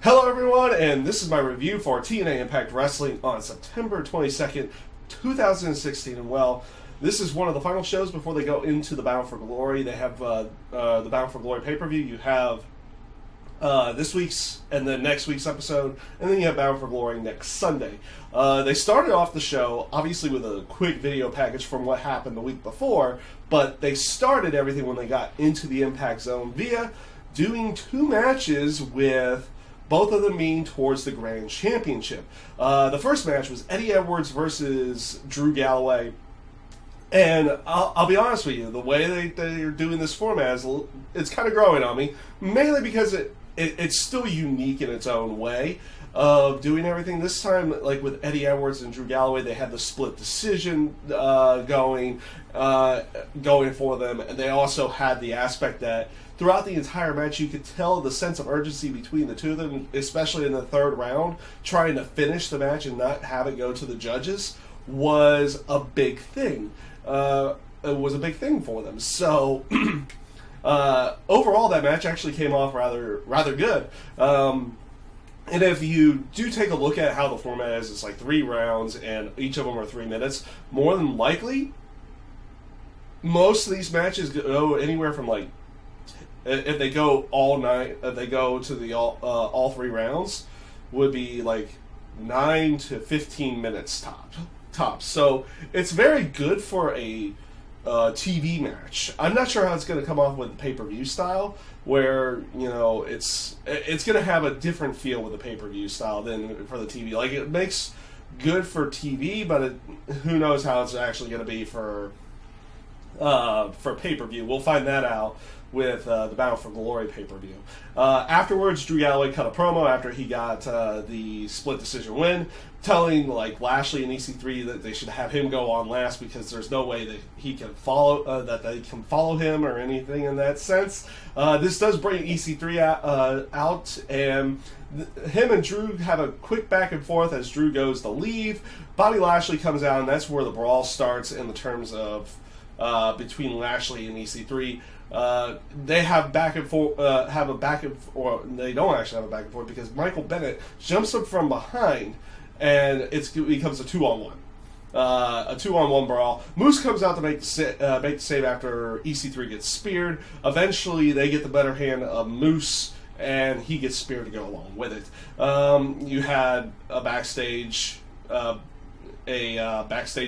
Hello everyone, and this is my review for TNA Impact Wrestling on September 22nd, 2016. And well, this is one of the final shows before they go into the Bound for Glory. They have the Bound for Glory pay-per-view. You have this week's and then next week's episode, and then you have Bound for Glory next Sunday. They started off the show, obviously, with a quick video package from what happened the week before, but they started everything when they got into the Impact Zone via doing two matches with both of them being towards the Grand Championship. The first match was Eddie Edwards versus Drew Galloway. And I'll be honest with you, the way they're doing this format, it's kind of growing on me. Mainly because it's still unique in its own way of doing everything. This time, like with Eddie Edwards and Drew Galloway, they had the split decision going for them. And they also had the aspect that throughout the entire match, you could tell the sense of urgency between the two of them, especially in the third round, trying to finish the match and not have it go to the judges was a big thing. It was a big thing for them. So overall, that match actually came off rather good. And if you do take a look at how the format is, it's like 3 rounds, and each of them are 3 minutes. More than likely, most of these matches go anywhere from like, if they go all night, if they go to the all 3 rounds, would be like 9 to 15 minutes tops. So it's very good for a TV match. I'm not sure how it's going to come off with the pay-per-view style, where it's going to have a different feel with the pay-per-view style than for the TV. Like, it makes good for TV, but who knows how it's actually going to be for pay-per-view. We'll find that out with the Bound for Glory pay-per-view. Afterwards, Drew Galloway cut a promo after he got the split decision win, telling Lashley and EC3 that they should have him go on last because there's no way that he can follow that they can follow him or anything in that sense. This does bring EC3 out, and him and Drew have a quick back and forth as Drew goes to leave. Bobby Lashley comes out, and that's where the brawl starts in the terms of between Lashley and EC3. They have back and forth, or they don't actually have a back and forth because Michael Bennett jumps up from behind, and it becomes a 2-on-1. A 2-on-1 brawl. Moose comes out to make the save after EC3 gets speared. Eventually, they get the better hand of Moose, and he gets speared to go along with it. You had a backstage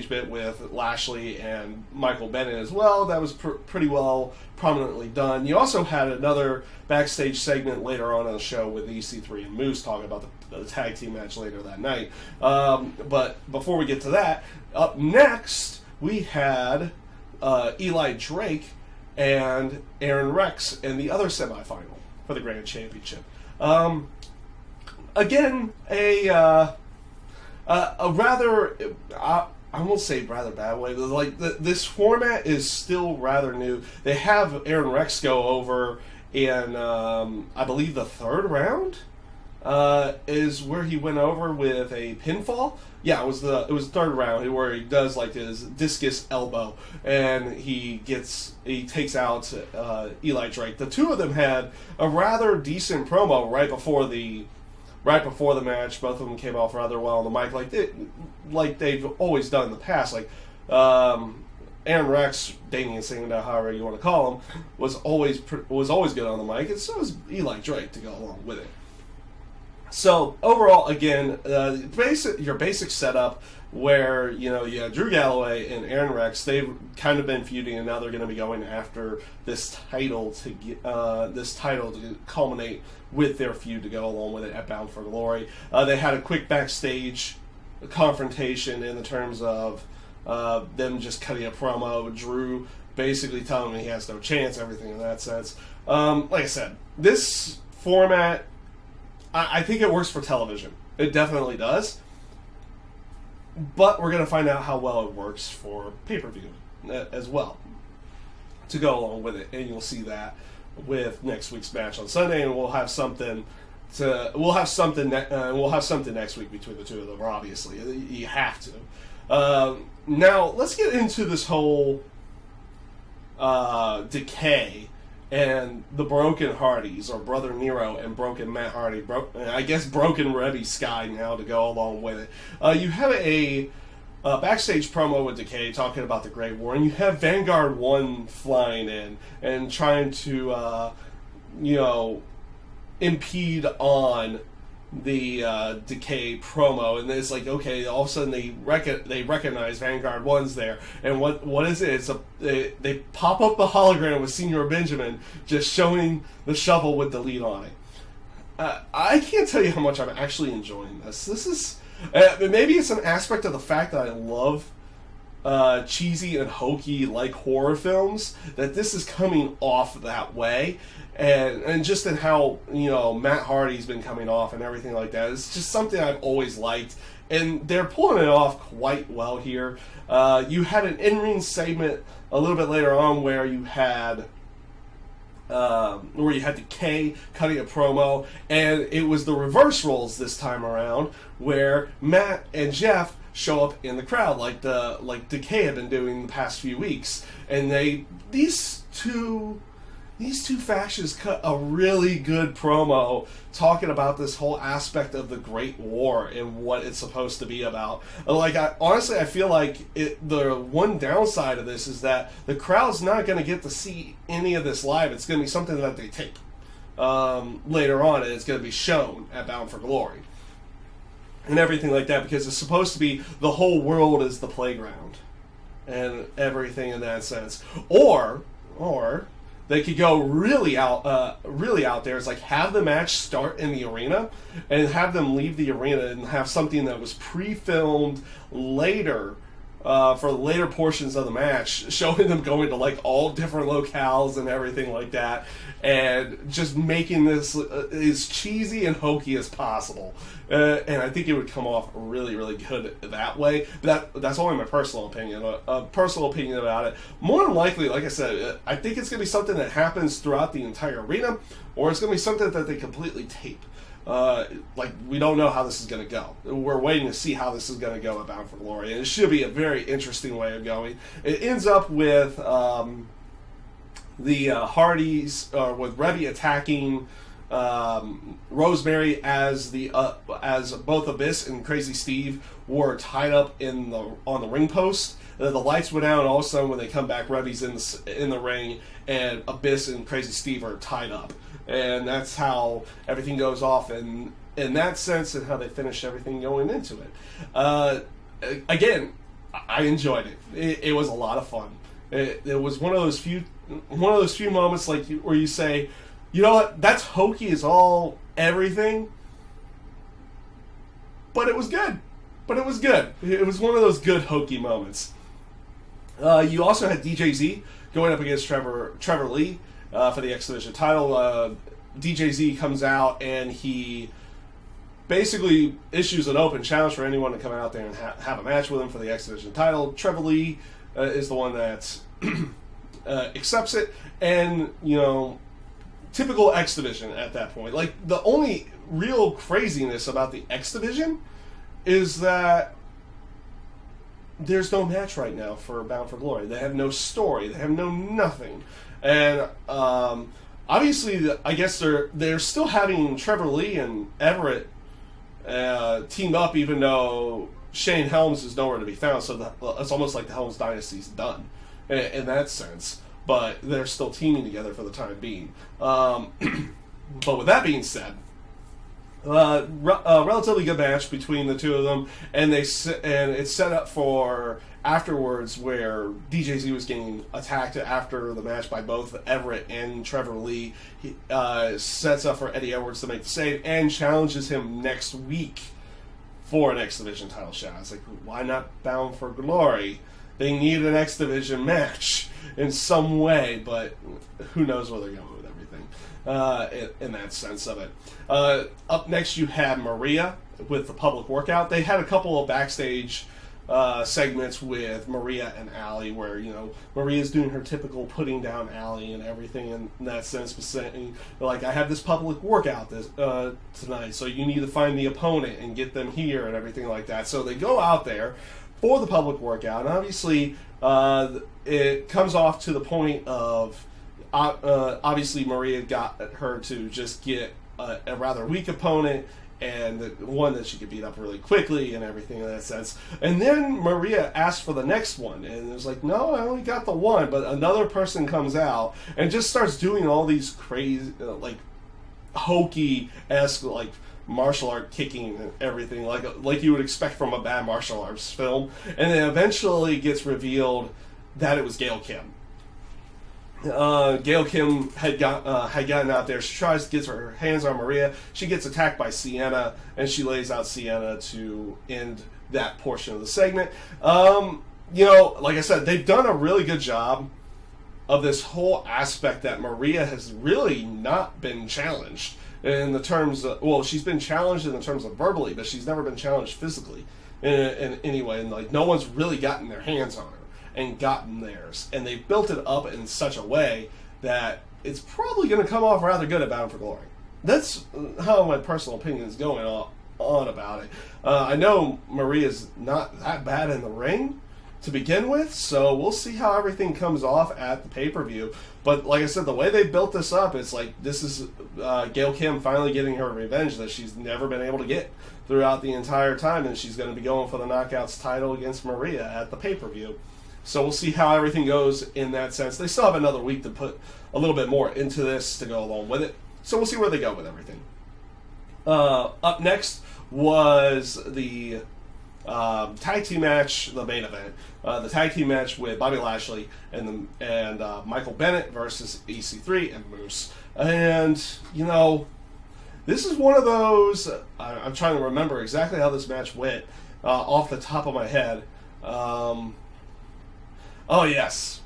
bit with Lashley and Michael Bennett as well. That was pretty well prominently done. You also had another backstage segment later on in the show with EC3 and Moose talking about the tag team match later that night. But before we get to that, up next we had Eli Drake and Aaron Rex in the other semifinal for the Grand Championship. Again, a rather, I won't say rather bad way, but this format is still rather new. They have Aaron Rex go over in, I believe the third round is where he went over with a pinfall. Yeah, it was the third round where he does his discus elbow, and he takes out Eli Drake. The two of them had a rather decent promo right before the match. Both of them came off rather well on the mic, like they've always done in the past. Aaron Rex, Damien Sandow, however you want to call him, was always good on the mic, and so was Eli Drake to go along with it. So overall, again, your basic setup where you have Drew Galloway and Aaron Rex. They've kind of been feuding, and now they're going to be going after this title to culminate with their feud to go along with it at Bound for Glory. They had a quick backstage confrontation in the terms of them just cutting a promo. Drew basically telling him he has no chance, everything in that sense. Like I said, this format, I think it works for television. It definitely does. But we're going to find out how well it works for pay-per-view as well to go along with it, and you'll see that with next week's match on Sunday, and we'll have something next week between the two of them. Obviously, you have to. Now let's get into this whole decay and the Broken Hardys, or Brother Nero and Broken Matt Hardy, I guess Broken Rebby Sky now to go along with it. You have a backstage promo with Decay talking about the Great War, and you have Vanguard 1 flying in and trying to, impede on the Decay promo, and it's like, okay, all of a sudden they recognize Vanguard 1's there, and what is it? They pop up the hologram with Senior Benjamin just showing the shovel with Delete on it. I can't tell you how much I'm actually enjoying this. This is maybe it's an aspect of the fact that I love cheesy and hokey like horror films, that this is coming off that way, and just in how Matt Hardy's been coming off and everything like that. It's just something I've always liked, and they're pulling it off quite well here. You had an in-ring segment a little bit later on where you had Decay cutting a promo, and it was the reverse roles this time around, where Matt and Jeff show up in the crowd like Decay had been doing the past few weeks, and these two factions cut a really good promo talking about this whole aspect of the Great War and what it's supposed to be about. Like, I feel like the one downside of this is that the crowd's not going to get to see any of this live. It's going to be something that they tape later on, and it's going to be shown at Bound for Glory and everything like that, because it's supposed to be the whole world is the playground and everything in that sense. Or they could go really out there. It's like, have the match start in the arena and have them leave the arena and have something that was pre-filmed later for later portions of the match, showing them going to like all different locales and everything like that, and just making this as cheesy and hokey as possible. And I think it would come off really, really good that way. But that's only my personal opinion. A personal opinion about it. More than likely, like I said, I think it's going to be something that happens throughout the entire arena, or it's going to be something that they completely tape. We don't know how this is going to go. We're waiting to see how this is going to go at Bound for Glory, and it should be a very interesting way of going. It ends up with the Hardys, with Rebby attacking Rosemary as both Abyss and Crazy Steve were tied up on the ring post. The lights went out, and all of a sudden when they come back, Rebby's in the ring, and Abyss and Crazy Steve are tied up. And that's how everything goes off, and in that sense, and how they finish everything going into it. Again, I enjoyed it. It was a lot of fun. It was one of those few moments where you say, you know what, that's hokey as all everything, but it was good. It was one of those good hokey moments. You also had DJZ going up against Trevor Lee for the X Division title. DJZ comes out and he basically issues an open challenge for anyone to come out there and have a match with him for the X Division title. Trevor Lee is the one that accepts it, and typical X Division at that point. Like, the only real craziness about the X Division is that there's no match right now for Bound for Glory. They have no story. They have no nothing. And obviously, I guess they're still having Trevor Lee and Everett teamed up, even though Shane Helms is nowhere to be found. So it's almost like the Helms dynasty's done in that sense. But they're still teaming together for the time being. But with that being said, a relatively good match between the two of them, and it's set up for afterwards, where DJZ was getting attacked after the match by both Everett and Trevor Lee. He sets up for Eddie Edwards to make the save and challenges him next week for an X Division title shot. It's like, why not Bound for Glory? They need an X Division match in some way, but who knows where they're going with everything in that sense of it. Up next, you had Maria with the public workout. They had a couple of backstage segments with Maria and Allie, where Maria's doing her typical putting down Allie and everything in that sense, but saying, like, I have this public workout tonight, so you need to find the opponent and get them here and everything like that. So they go out there for the public workout, and obviously it comes off to the point of obviously Maria got her to just get a rather weak opponent, and one that she could beat up really quickly and everything in that sense. And then Maria asked for the next one, and it was like, no, I only got the one. But another person comes out and just starts doing all these crazy, like, hokey-esque, like, martial art kicking and everything, like you would expect from a bad martial arts film. And then eventually gets revealed that it was Gail Kim. Gail Kim had gotten out there. She tries to get her hands on Maria. She gets attacked by Sienna, and she lays out Sienna to end that portion of the segment. Like I said, they've done a really good job of this whole aspect that Maria has really not been challenged in the terms of, well, she's been challenged in the terms of verbally, but she's never been challenged physically in any way. And like, no one's really gotten their hands on her and gotten theirs, and they built it up in such a way that it's probably going to come off rather good at Bound for Glory. That's how my personal opinion is going on about it. I know Maria's not that bad in the ring to begin with, so we'll see how everything comes off at the pay-per-view. But like I said, the way they built this up, it's like this is Gail Kim finally getting her revenge that she's never been able to get throughout the entire time, and she's going to be going for the Knockouts title against Maria at the pay-per-view. So we'll see how everything goes in that sense. They still have another week to put a little bit more into this to go along with it. So we'll see where they go with everything. Up next was the tag team match, the main event. The tag team match with Bobby Lashley and Michael Bennett versus EC3 and Moose. And, this is one of those, I'm trying to remember exactly how this match went off the top of my head. Oh, yes.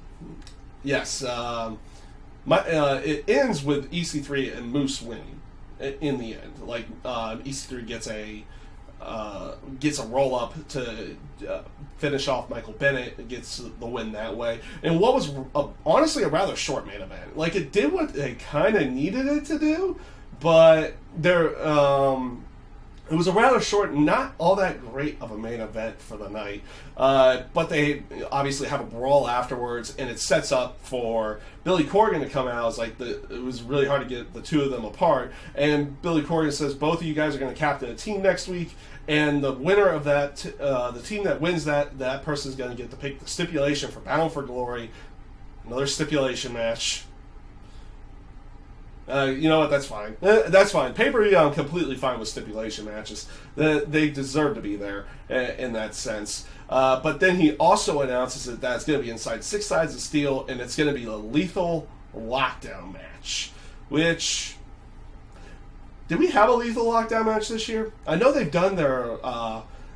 Yes. It ends with EC3 and Moose winning in the end. Like, EC3 gets a roll-up to finish off Michael Bennett, gets the win that way. And what was, honestly, a rather short main event. Like, it did what they kind of needed it to do, but it was a rather short, not all that great of a main event for the night. But they obviously have a brawl afterwards, and it sets up for Billy Corgan to come out. It was really hard to get the two of them apart. And Billy Corgan says, both of you guys are going to captain a team next week, and the winner of that, the team that wins that person is going to get to pick the stipulation for Bound for Glory. Another stipulation match. You know what? That's fine. That's fine. Pay-per-view, I'm completely fine with stipulation matches. They deserve to be there in that sense. But then he also announces that that's going to be inside 6 Sides of Steel, and it's going to be a lethal lockdown match. Which, did we have a lethal lockdown match this year? I know they've done their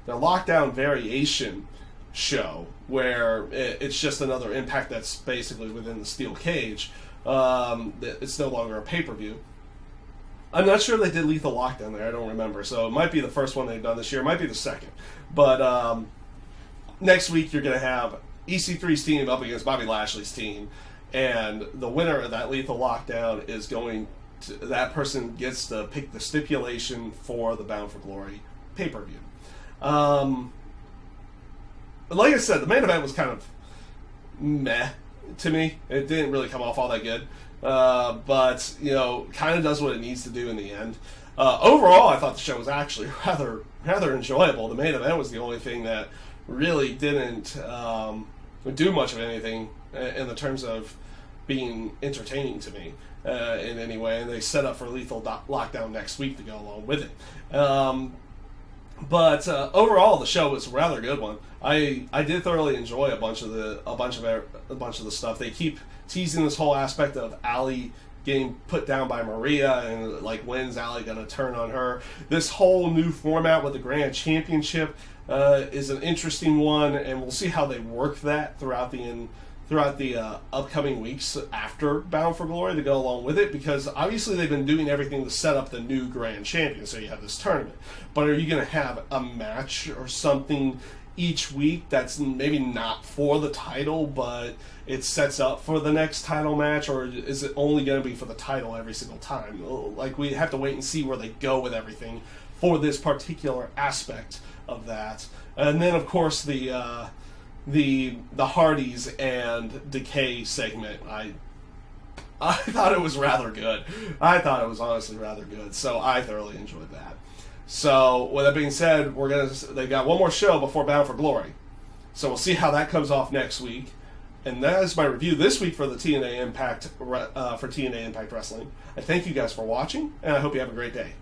lockdown variation show where it's just another Impact that's basically within the steel cage. It's no longer a pay-per-view. I'm not sure they did Lethal Lockdown there. I don't remember. So it might be the first one they've done this year. It might be the second. But next week you're going to have EC3's team up against Bobby Lashley's team. And the winner of that Lethal Lockdown is that person gets to pick the stipulation for the Bound for Glory pay-per-view. Like I said, the main event was kind of meh to me. It didn't really come off all that good. But, kind of does what it needs to do in the end. Overall, I thought the show was actually rather enjoyable. The main event was the only thing that really didn't do much of anything in the terms of being entertaining to me in any way. And they set up for Lethal Lockdown next week to go along with it. But overall, the show was a rather good one. I did thoroughly enjoy a bunch of the stuff. They keep teasing this whole aspect of Allie getting put down by Maria, and like, when's Allie going to turn on her? This whole new format with the Grand Championship is an interesting one, and we'll see how they work that throughout the upcoming weeks after Bound for Glory to go along with it, because obviously they've been doing everything to set up the new Grand Champion, so you have this tournament. But are you going to have a match or something each week that's maybe not for the title, but it sets up for the next title match, or is it only going to be for the title every single time? Like, we have to wait and see where they go with everything for this particular aspect of that. And then, of course, the Hardys and Decay segment. I thought it was rather good. I thought it was honestly rather good. So I thoroughly enjoyed that. So with that being said, they got one more show before Bound for Glory. So we'll see how that comes off next week. And that is my review this week for the TNA Impact Wrestling. I thank you guys for watching, and I hope you have a great day.